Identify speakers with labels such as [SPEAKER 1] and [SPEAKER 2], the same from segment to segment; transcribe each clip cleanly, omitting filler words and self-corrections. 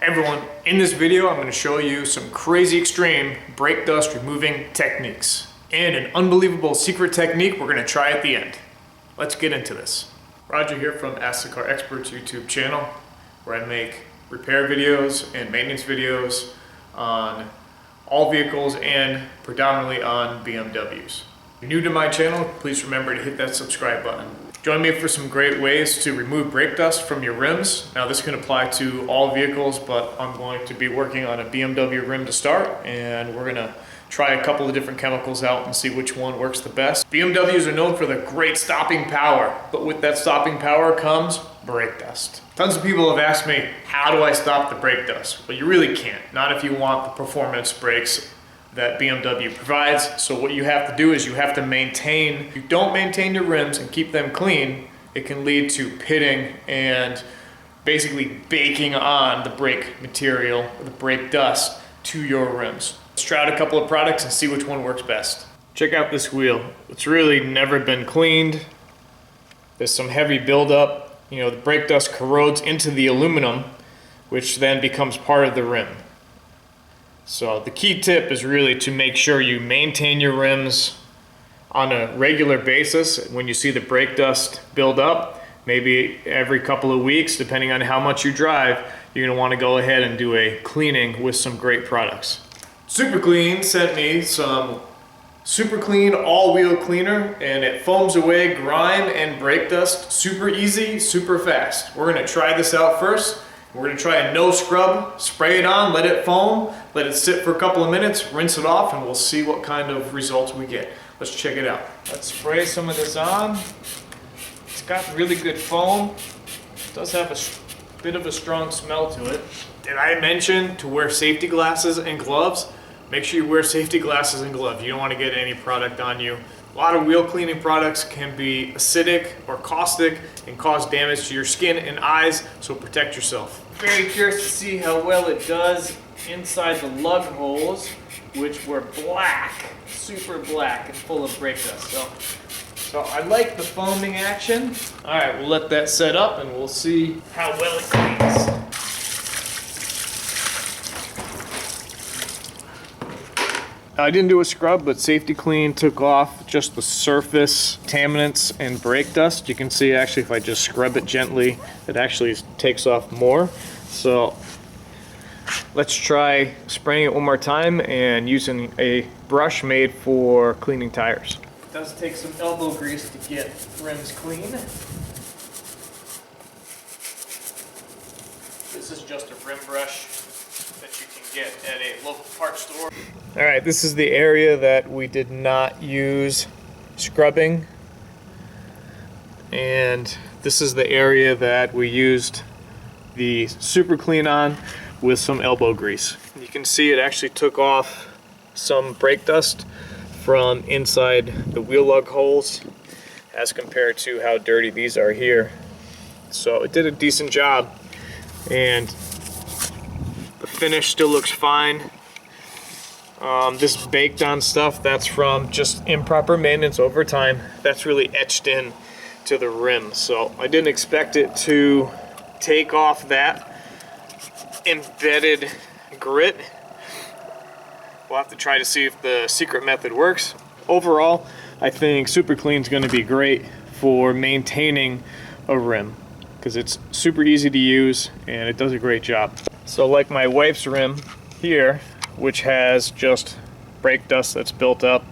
[SPEAKER 1] Everyone, in this video I'm going to show you some crazy extreme brake dust removing techniques and an unbelievable secret technique we're going to try at the end. Let's get into this. Roger here from Ask the Car Experts YouTube channel, where I make repair videos and maintenance videos on all vehicles and predominantly on BMWs. If you're new to my channel, please remember to hit that subscribe button. Join me for some great ways to remove brake dust from your rims. Now this can apply to all vehicles, but I'm going to be working on a BMW rim to start, and we're gonna try a couple of different chemicals out and see which one works the best. BMWs are known for the great stopping power, but with that stopping power comes brake dust. Tons of people have asked me, how do I stop the brake dust? Well, you really can't, not if you want the performance brakes that BMW provides. So what you have to do is you have to maintain, if you don't maintain your rims and keep them clean, it can lead to pitting and basically baking on the brake material, or the brake dust to your rims. Let's try out a couple of products and see which one works best. Check out this wheel. It's really never been cleaned. There's some heavy buildup. You know, the brake dust corrodes into the aluminum, which then becomes part of the rim. So the key tip is really to make sure you maintain your rims on a regular basis. When you see the brake dust build up, maybe every couple of weeks, depending on how much you drive, you're gonna wanna go ahead and do a cleaning with some great products. Super Clean sent me some Super Clean all-wheel cleaner, and it foams away grime and brake dust super easy, super fast. We're gonna try this out first. We're gonna try a no scrub, spray it on, let it foam, let it sit for a couple of minutes, rinse it off, and we'll see what kind of results we get. Let's check it out. Let's spray some of this on. It's got really good foam. It does have a bit of a strong smell to it. Did I mention to wear safety glasses and gloves? Make sure you wear safety glasses and gloves. You don't wanna get any product on you. A lot of wheel cleaning products can be acidic or caustic and cause damage to your skin and eyes, so protect yourself. Very curious to see how well it does inside the lug holes, which were black, super black and full of brake dust. So I like the foaming action. All right, we'll let that set up and we'll see how well it cleans. I didn't do a scrub, but Safety Clean took off just the surface contaminants and brake dust. You can see actually if I just scrub it gently, it actually takes off more. So let's try spraying it one more time and using a brush made for cleaning tires. It does take some elbow grease to get rims clean. This is just a rim brush that you can get at a local parts store. All right, this is the area that we did not use scrubbing, and this is the area that we used the Super Clean on with some elbow grease. You can see it actually took off some brake dust from inside the wheel lug holes as compared to how dirty these are here. So it did a decent job, and the finish still looks fine. This baked on stuff, that's from just improper maintenance over time. That's really etched in to the rim. So I didn't expect it to take off that embedded grit. We'll have to try to see if the secret method works. Overall, I think Super Clean is going to be great for maintaining a rim because it's super easy to use and it does a great job. So like my wife's rim here, which has just brake dust that's built up,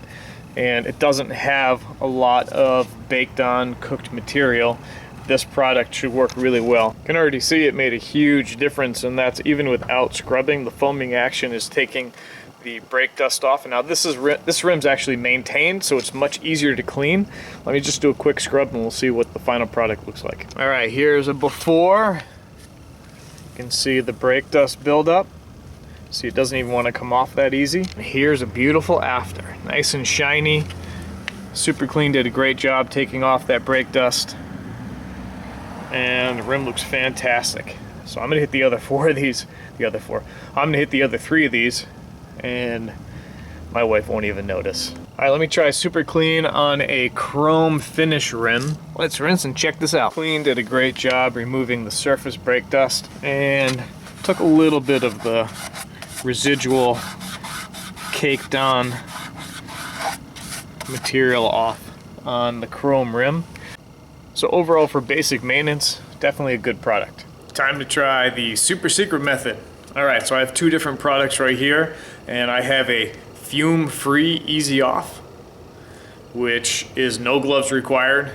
[SPEAKER 1] and it doesn't have a lot of baked on cooked material, this product should work really well. You can already see it made a huge difference, and that's even without scrubbing. The foaming action is taking the brake dust off. And now this rim's actually maintained, so it's much easier to clean. Let me just do a quick scrub and we'll see what the final product looks like. All right, here's a before. You can see the brake dust buildup. See, it doesn't even want to come off that easy. Here's a beautiful after, nice and shiny. Super Clean did a great job taking off that brake dust, and the rim looks fantastic. So I'm gonna hit the other I'm gonna hit the other 3 of these, and my wife won't even notice. All right, let me try Super Clean on a chrome finish rim. Let's rinse and check this out. Clean did a great job removing the surface brake dust, and Took a little bit of the residual caked on material off on the chrome rim. So overall, for basic maintenance, definitely a good product. Time to try the super secret method. All right, so I have two different products right here, and I have a fume-free easy off, which is no gloves required.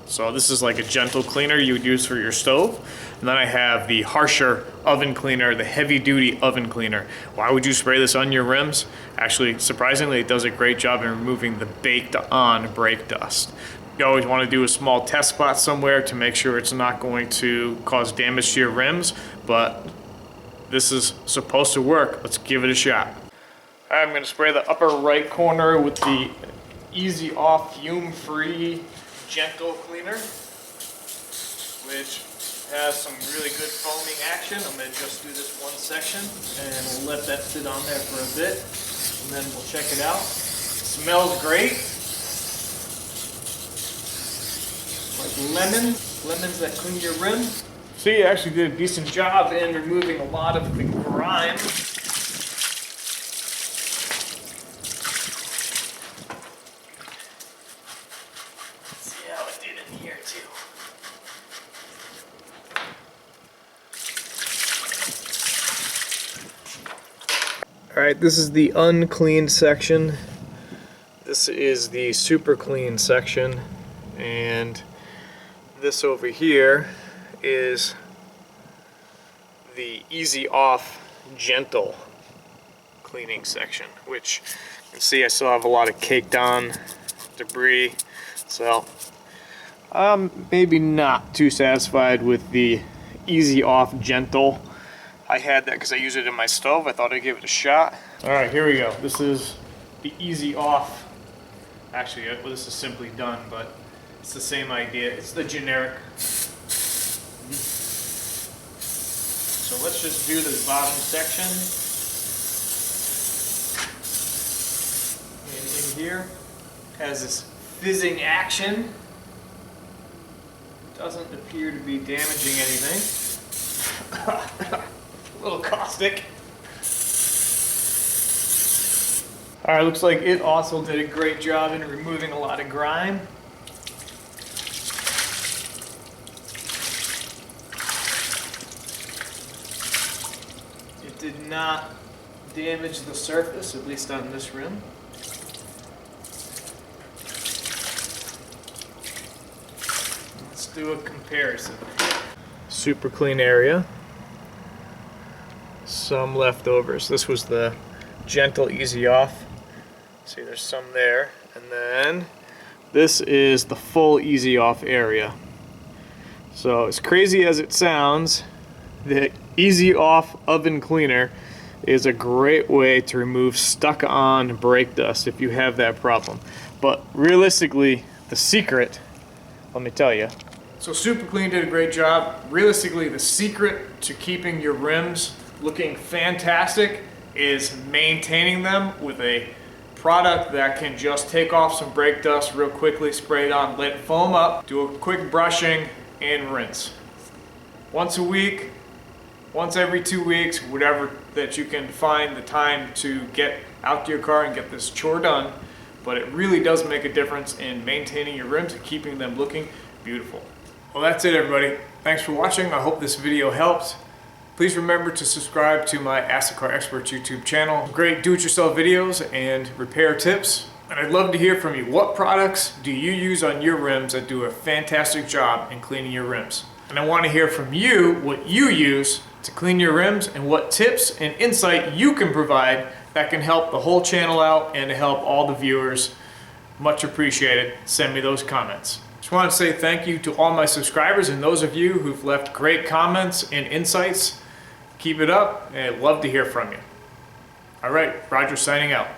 [SPEAKER 1] So this is like a gentle cleaner you would use for your stove. And then I have the harsher oven cleaner, the heavy duty oven cleaner. Why would you spray this on your rims? Actually, surprisingly, it does a great job in removing the baked on brake dust. You always want to do a small test spot somewhere to make sure it's not going to cause damage to your rims, but this is supposed to work. Let's give it a shot. All right, I'm going to spray the upper right corner with the Easy Off fume-free gentle cleaner, which has some really good foaming action. I'm going to just do this one section and we'll let that sit on there for a bit, and then we'll check it out. It smells great, like lemons that clean your rim. So you actually did a decent job in removing a lot of the grime. Alright, this is the uncleaned section. This is the super clean section. And this over here is the easy off gentle cleaning section, which you can see I still have a lot of caked on debris. So I'm maybe not too satisfied with the easy off gentle. I had that because I use it in my stove. I thought I'd give it a shot. All right, here we go. This is the easy off. Actually, this is simply done, but it's the same idea. It's the generic. So let's just do the bottom section. And in here has this fizzing action. Doesn't appear to be damaging anything. A little caustic. Alright, looks like it also did a great job in removing a lot of grime. It did not damage the surface, at least on this rim. Let's do a comparison. Super clean area. Some leftovers. This was the gentle easy off. See, there's some there. And then this is the full easy off area. So as crazy as it sounds, the easy off oven cleaner is a great way to remove stuck on brake dust if you have that problem. But realistically, the secret, let me tell you. So Super Clean did a great job. Realistically, the secret to keeping your rims looking fantastic is maintaining them with a product that can just take off some brake dust real quickly, spray it on, let it foam up, do a quick brushing, and rinse. Once a week, once every 2 weeks, whatever that you can find the time to get out to your car and get this chore done. But it really does make a difference in maintaining your rims and keeping them looking beautiful. Well, that's it, everybody. Thanks for watching. I hope this video helps. Please remember to subscribe to my Ask the Car Experts YouTube channel. Great do-it-yourself videos and repair tips. And I'd love to hear from you. What products do you use on your rims that do a fantastic job in cleaning your rims? And I want to hear from you what you use to clean your rims and what tips and insight you can provide that can help the whole channel out and to help all the viewers. Much appreciated. Send me those comments. Just want to say thank you to all my subscribers and those of you who've left great comments and insights. Keep it up, and I'd love to hear from you. All right, Roger signing out.